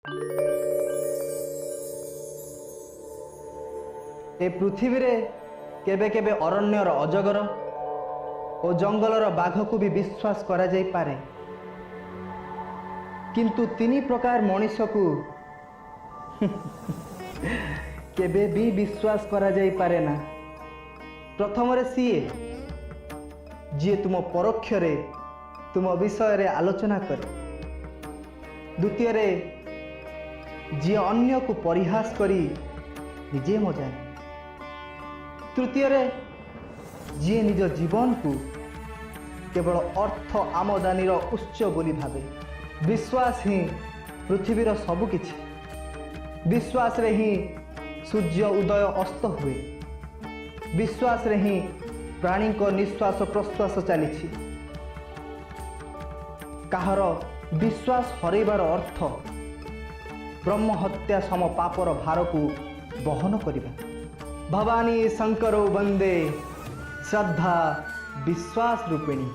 ए पृथ्वी रे केबे केबे अरण्यर अजगर और जंगलर बाघ को भी विश्वास करा जाई पारे, किंतु तीन प्रकार मनीष को केबे भी विश्वास करा जाई पारे ना। प्रथम रे सीए जी तुम परोक्ष रे तुम विषय रे आलोचना करे, द्वितीय रे जी अन्य को परिहास करी निजे मजा, तृतीय रे जी निज जीवन को केवल अर्थ आमदानी उत्स बोली भावे। विश्वास ही पृथ्वीर सबकिछि, विश्वास रे ही सूर्य उदय अस्त हुए, विश्वास रे ही प्राणी को निश्वास प्रश्वास चली। कहार विश्वास हरैबार अर्थ ब्रह्म हत्या सम पापर भार को बहन करिबा। भवानी शंकरो वंदे श्रद्धा विश्वास रूपिणी।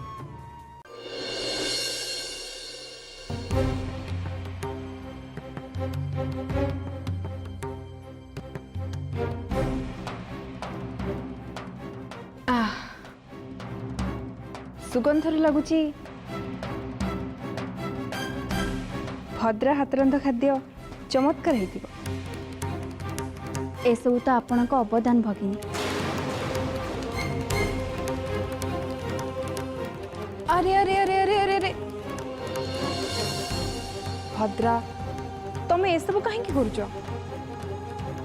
सुगंधर लगुच भद्रा हातरंध खाद्य चमत्कार होइतिबो। एसबू तो आपण अवदान भगिनी। अरे अरे अरे अरे अरे अरे भद्रा तमे एसबू कहीं करुच?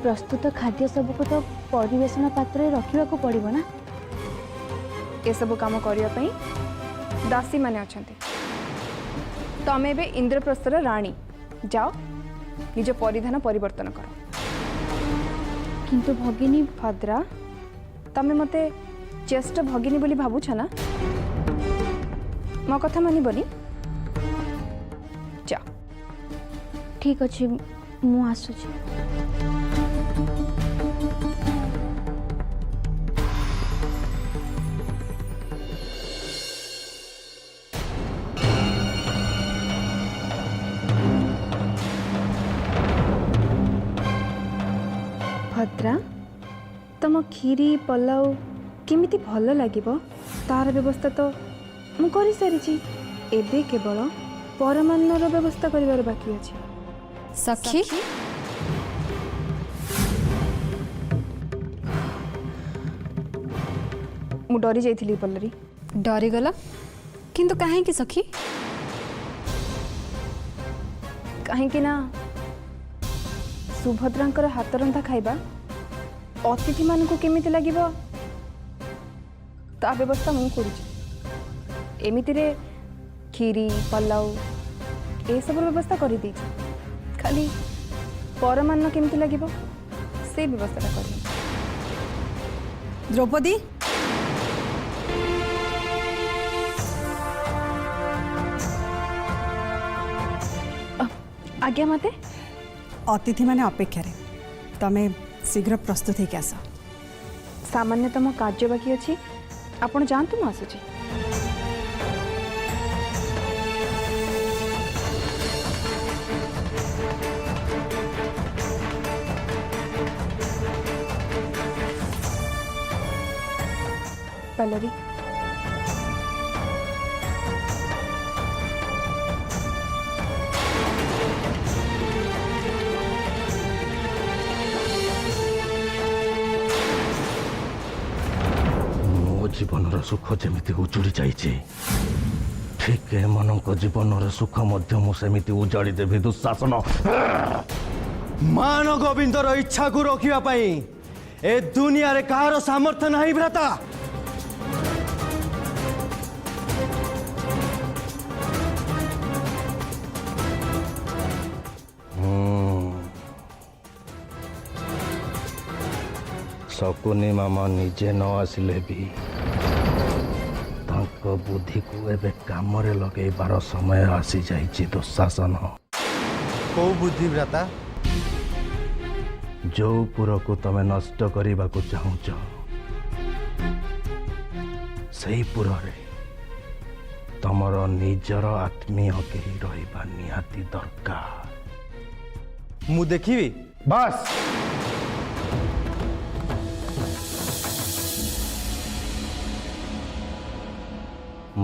प्रस्तुत खाद्य सबको तो परिवेशन पात्र रखा पड़ो ना। एसबू काम करने दासी माने अछंते। तमे बे इंद्रप्रस्थर राणी, जाओ निज परिधान परिवर्तन कर। किंतु भगिनी भद्रा तमे मते ज्येष्ठ भगिनी बोली भावुछ ना? मो कथा मानिबनी? जा ठीक अच्छे मु आसुची। भद्रा तुम खीरी पलाउ केमिति भल लागिबो तार व्यवस्था तो मु करि सारिछि। एबे केवल परमान्नर व्यवस्था करिवार बाकी अछि। सखी मु डरी जाइथिली पल्लरी। डरी गला किंतु काहे कि सखी? काहे कि ना सुभद्रांकर हातरंधा खाइबा अतिथि मानकु केमिति लागिबो ता व्यवस्था मु करूछि। एमिति रे खीरी पलाउ ए सब व्यवस्था करि दैछि, खाली परमान्न केमिति लागिबो से व्यवस्था करि। द्रौपदी आज्ञा माते। अतिथि माने अपेक्षा रे तमे शीघ्र प्रस्तुत होके आस। सामान्यतम कार्य बाकी अछि, आपण जानतु मु आसुछि। पल्लवी जीवन सुख जमी उजुड़ी जाइए, ठीक एमन जीवन सुख सेमती उजाड़ी देवी दुशासन। मान गोविंदर इच्छा को रखिया पाई ए दुनिया रे कहार सामर्थ्य नहीं भ्राता। शकुनी मामा निजे न आसिले भी बुद्धि को एबे काम रे लगेबार समय आसी जाइछि। दुशासन को बुद्धि भ्राता? जो पुर को तमे नष्ट करने को चाहूच से पुर रे तमर निजर आत्मीय के रहिबा निहाती दरकार। मु देखिबी। ବାସ୍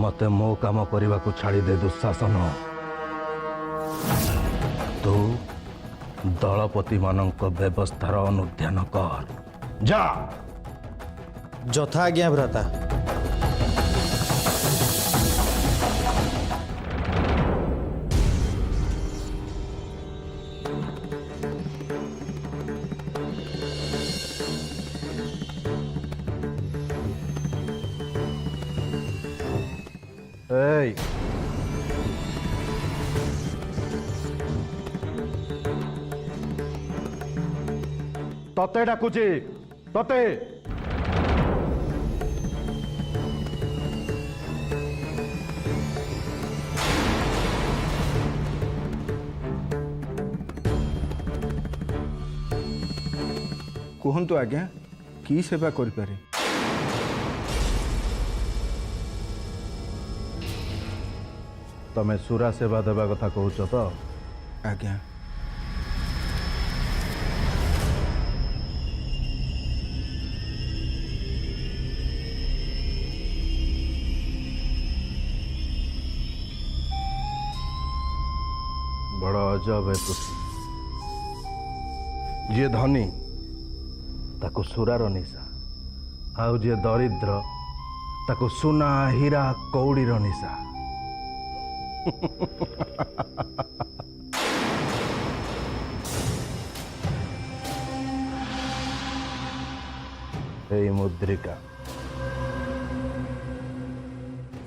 ମତେ ମୋ କାମ କରିବାକୁ ଛାଡ଼ିଦେ ଦୁଃଶାସନ। ତୁ ଦଳପତିମାନଙ୍କ ବ୍ୟବସ୍ଥାର ଅନୁଧ୍ୟାନ କର। ଯା। ଯଥା ଆଜ୍ଞା ଭ୍ରାତା। ଏଇ ତତେ ଡାକୁଛି, ତତେ। କୁହନ୍ତୁ ଆଜ୍ଞା, କି ସେବା କରିପାରେ? ତମେ ସୁରା ସେବା ଦେବା କଥା କହୁଛ ତ? ଆଜ୍ଞା। ବଡ଼ ଅଜବ ଏ ପୃଥ୍ୱୀ। ଯିଏ ଧନୀ ତାକୁ ସୁରାର ନିଶା, ଆଉ ଯିଏ ଦରିଦ୍ର ତାକୁ ସୁନା ହୀରା କଉଡ଼ିର ନିଶା। এই মুদ্রিকা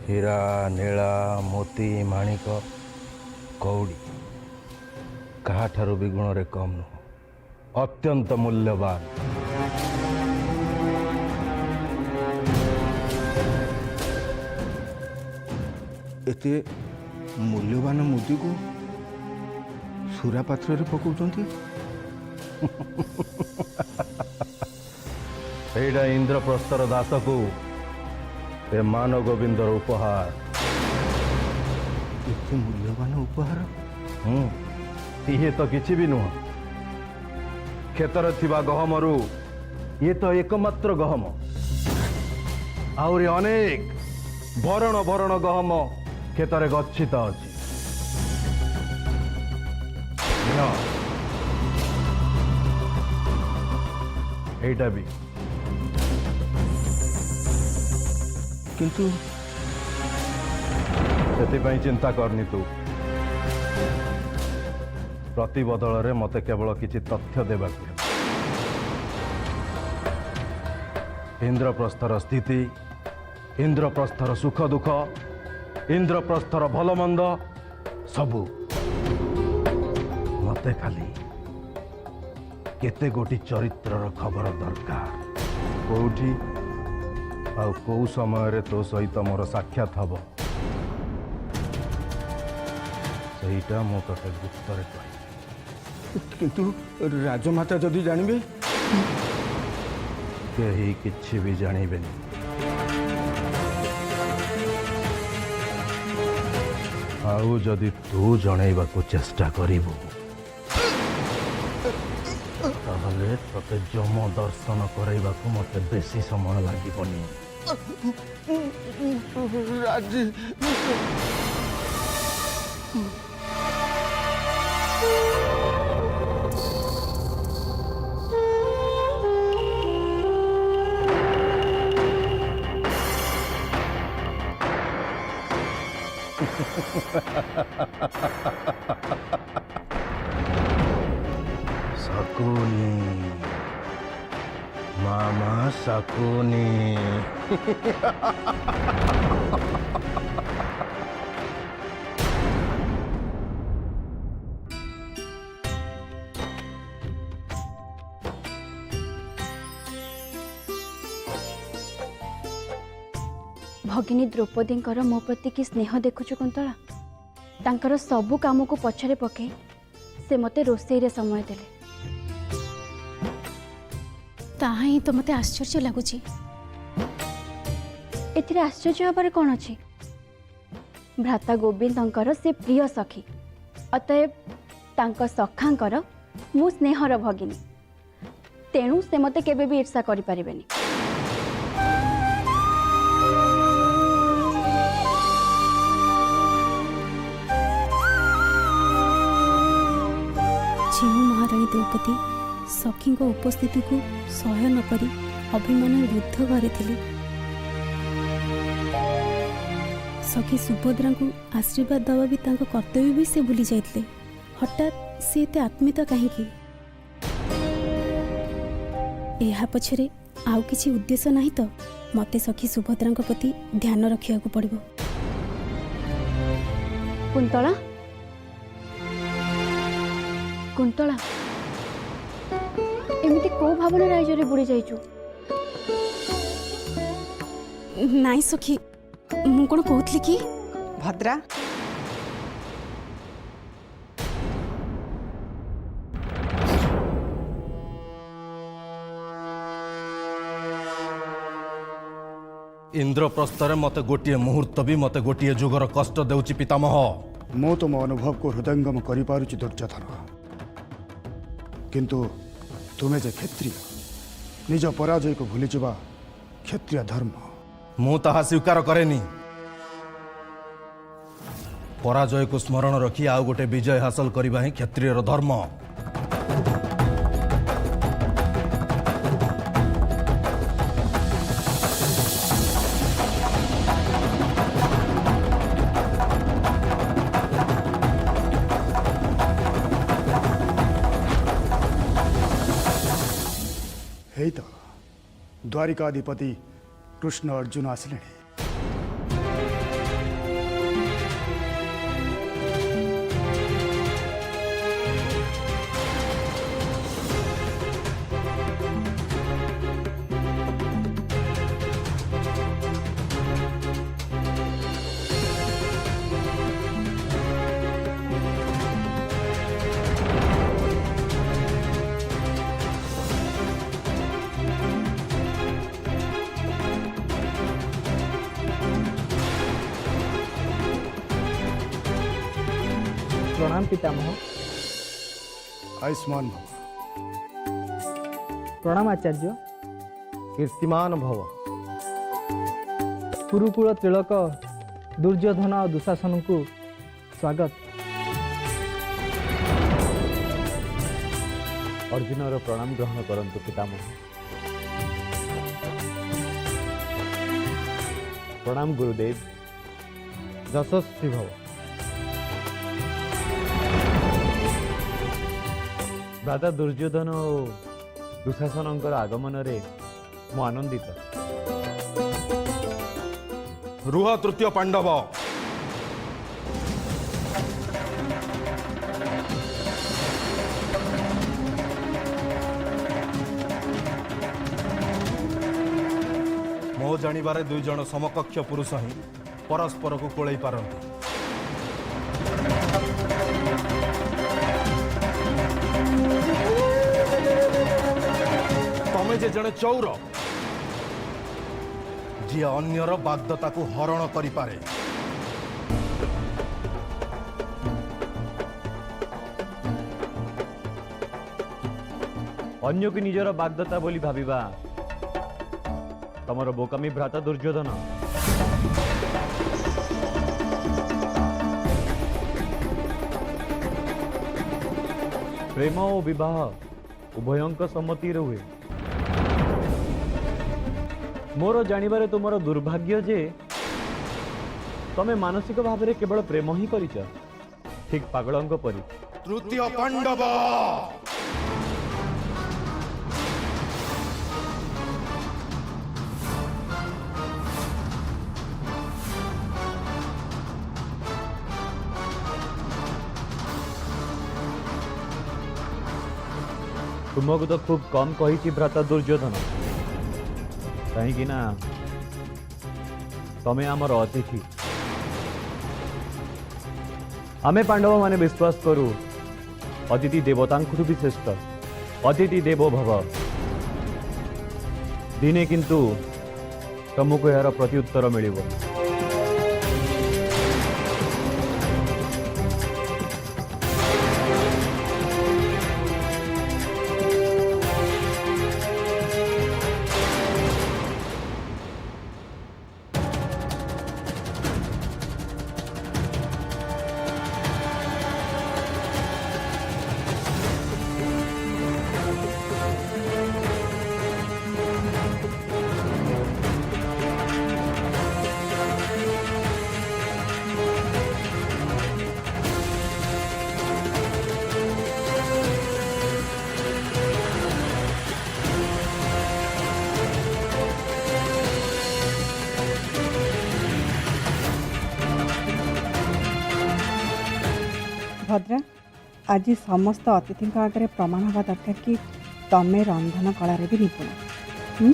হীরা নীলা ମୋତି ମାଣିକ କଉଡ଼ି କାହାଠାରୁ ବି ଗୁଣରେ କମ୍ ନୁହଁ, ଅତ୍ୟନ୍ତ ମୂଲ୍ୟବାନ। ଏତେ ମୂଲ୍ୟବାନ ମୁଦିକୁ ସୁରା ପାତ୍ରରେ ପକାଉଛନ୍ତି? ଏଇଟା ଇନ୍ଦ୍ରପ୍ରସ୍ଥର ଦାସକୁ ଏ ମାନ ଗୋବିନ୍ଦର ଉପହାର। ଏତେ ମୂଲ୍ୟବାନ ଉପହାର? ଇଏ ତ କିଛି ବି ନୁହଁ। କ୍ଷେତରେ ଥିବା ଗହମରୁ ଇଏ ତ ଏକମାତ୍ର ଗହମ। ଆହୁରି ଅନେକ ଭରଣ ଭରଣ ଗହମ କ୍ଷେତରେ ଗଚ୍ଛିତ ଅଛି। এইটা ବି। କିନ୍ତୁ ସେଥିପାଇଁ ଚିନ୍ତା କରନି ତୁ। ପ୍ରତି ବଦଳରେ ମୋତେ କେବଳ କିଛି ତଥ୍ୟ ଦେବାକୁ ହେବ। ଇନ୍ଦ୍ରପ୍ରସ୍ଥର ସ୍ଥିତି, ଇନ୍ଦ୍ରପ୍ରସ୍ଥର ସୁଖ ଦୁଃଖ, ଇନ୍ଦ୍ରପ୍ରସ୍ଥର ଭଲ ମନ୍ଦ ସବୁ ମୋତେ ଖାଲି କେତେ ଗୋଟି ଚରିତ୍ରର ଖବର ଦରକାର। କୋଉଠି ଆଉ କୋଉ ସମୟରେ ତୋ ସହିତ ମୋର ସାକ୍ଷାତ ହବ ସେଇଟା ମୁଁ ତତେ ଗୁପ୍ତରେ କହିବି। କିନ୍ତୁ ରାଜମାତା ଯଦି ଜାଣିବେ? କେହି କିଛି ବି ଜାଣିବେନି। ଆଉ ଯଦି ତୁ ଜଣେଇବାକୁ ଚେଷ୍ଟା କରିବୁ ତାହେଲେ ତତେ ଯମ ଦର୍ଶନ କରାଇବାକୁ ମତେ ବେଶୀ ସମୟ ଲାଗିବନି। ରାଜି। शकुनी मामा शकुनी। भगिनी द्रौपदींकर मो प्रति कि स्नेह देखुछु कुंतला। तांकर सबु काम को पछरे पके से मते रोसई रे समय देले। ताहा ही तो मते आश्चर्य लगुची। एथिरे आश्चर्य हबार कोन अछि? भ्राता गोविंदंकर से प्रिय सखी, अतएव तांक सखांकर मु स्नेहर भगिनी तेणु से मते केबे भी ईर्षा करि परिबेनी। जो महारानी द्रौपदी सखी उपस्थिति को सह्य न करी अभिमान रुद्ध करथिले सखी सुभद्रा को आशीर्वाद दवा भी तांको कर्तव्य भी से भूली जाइतले। हठात से एते आत्मीयता कहीं यह पछरे आउ किछि उद्देश्य नहीं तो मते सखी सुभद्रा प्रति ध्यान रखिया को पड़िबो। कुंतला कुंतला एमिति को भावना राइजरे बुड़ी जाइछु। नाई सखी मु कोन कहतली कि भद्रा इंद्रप्रस्थरे मते गोटे मुहूर्त भी मते गोटे जुगर कष्ट देउची पितामह। ମୁଁ ତୁମ ଅନୁଭବକୁ ହୃଦୟଙ୍ଗମ କରିପାରୁଛି ଦୁର୍ଯ୍ୟୋଧନ, କିନ୍ତୁ ତୁମେ ଯେ କ୍ଷତ୍ରିୟ ନିଜ ପରାଜୟକୁ ଭୁଲିଯିବା କ୍ଷତ୍ରିୟ ଧର୍ମ। मु ताहा स्वीकार करेनी। पराजय को स्मरण रखी आउ गोटे विजय हासिल करबा ही क्षत्रियर धर्म। हेई तो द्वारिकाधिपति कृष्ण अर्जुन आसिले। प्रणाम पितामह। आयुष्मान भव। प्रणाम आचार्य। कीर्तिमान भव। कुरुकुल तिलक दुर्योधन और दुशासन को स्वागत। अर्जुनर प्रणाम ग्रहण करंतु पितामह। प्रणाम गुरुदेव। यशस्वी भव। भ्राता दुर्योधन और दुशासन आगमन रे मु आनंदित। रुह तृतीय पांडव। मो जानिबारे दुई जन समकक्ष पुरुष ही परस्पर को कोलई पारंती। तमे जे जने चौर जी अन्यर बाग्दता को हरण करि पारे। अन्य को निजर बाग्दता बोली भाविबा तमर बोकामी भ्राता दुर्योधन। प्रेम और विवाह उभयंक सम्मति हुए। मोर जानिबारे तुमर दुर्भाग्य जे तमे मानसिक भाव में केवल प्रेम ही करिच, ठीक पागलंक परी। तृतीय पांडव। तुमको तो खूब कम कही भ्राता दुर्योधन, कहीं ना तमे आमर अतिथि। आमे पांडव माने विश्वास करू अतिथि देवतांकुठु भी श्रेष्ठ। अतिथि देवो भव। दिने किंतु तुमको यार प्रत्युत्तर मिलिबो। भद्रा आज समस्त अतिथि आगे प्रमाण हवा दरकार कि तमें रंधन कलार भी निपुण। हुँ?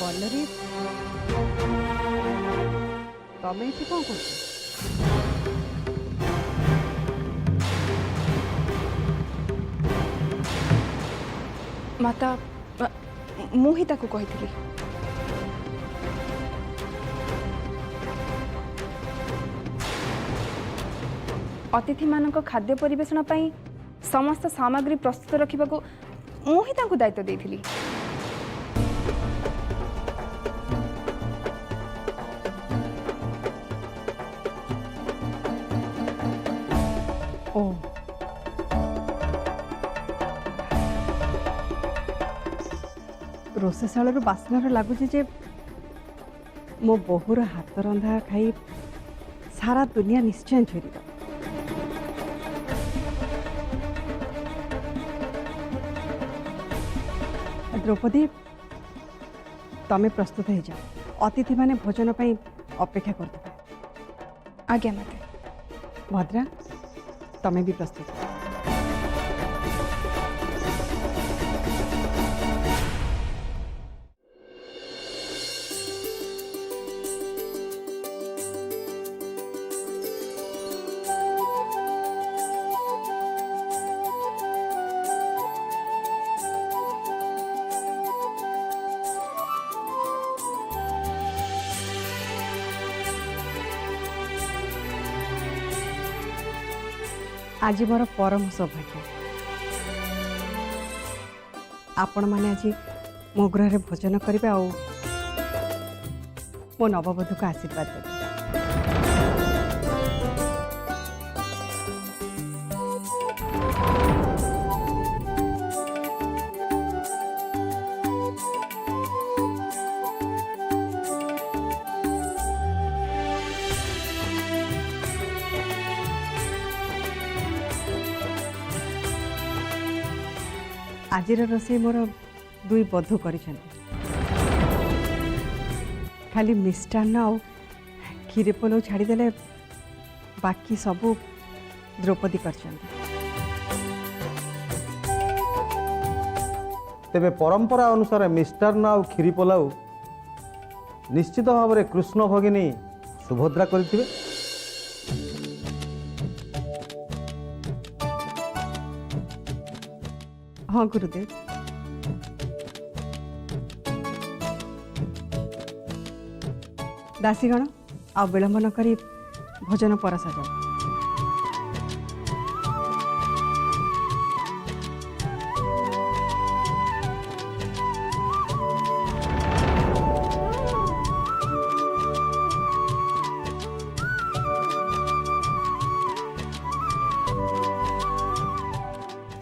बल्लरी तमें ये कौन कर माता मु ही ताकू कही अतिथि मानक खाद्य परिवेषण पई समस्त सामग्री प्रस्तुत रखा मु ही तांकू दायित्व देइथिली। ओ रोषशाल बास्नार लगुच जे मो बोहूर हाथ रंधा खाई सारा दुनिया निश्चय झुरी। द्रौपदी तमें प्रस्तुत हो जाओ, अतिथि माने भोजन पाई अपेक्षा करते। आज्ञा माता। भद्रा तमें भी प्रस्तुत हो। आज मोर परम सौभाग्य आपण मैंने आज मो गृह भोजन करेंगे आ मो नववधू को आशीर्वाद देवे। आज रोषे मोर दुई बधू कर खाली मिष्टान्न आ खीर पोलाव छाड़देले बाकी सबू द्रौपदी कर। तेबे परंपरा अनुसार मिष्टान्न आ खीरी पोलाव निश्चित भाव में कृष्ण भगिनी सुभद्रा करथिबे। हाँ गुरुदेव। दासीगण आ विलंब न करी भोजन परसा जाओ।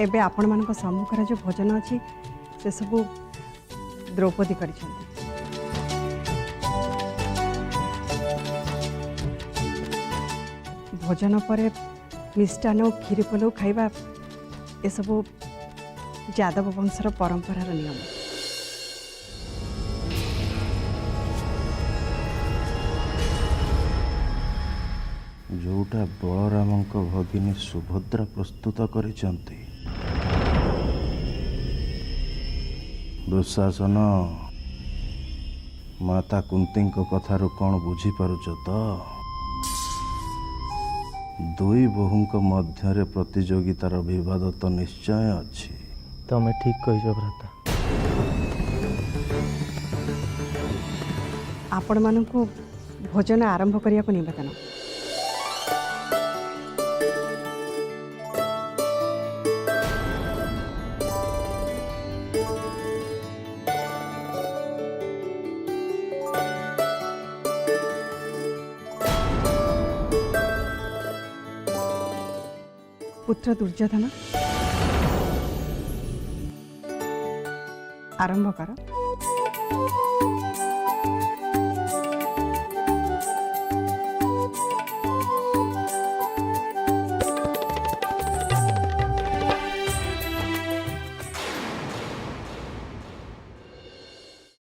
एबे आपण मानक सम्मुखर जो भोजन अच्छी से सबू द्रौपदी कर। भोजन पर मिष्टान्न और खीर पोलाव खाइबा ए सबू यादव वंशर परंपरार नियम। जोटा बलराम भगिनी सुभद्रा प्रस्तुत करिसंती दुशासन माता कुंती कथार कौन बुझीपारुच तो दुई बोहूं मध्य प्रतिजोगितार विवाद तो निश्चय अच्छी। तमें ठीक कह भ्राता। आपण मानकु भोजन आरंभ करने को निवेदन। ପୁତ୍ର ଦୁର୍ଯ୍ୟୋଧନ ଆରମ୍ଭ କର।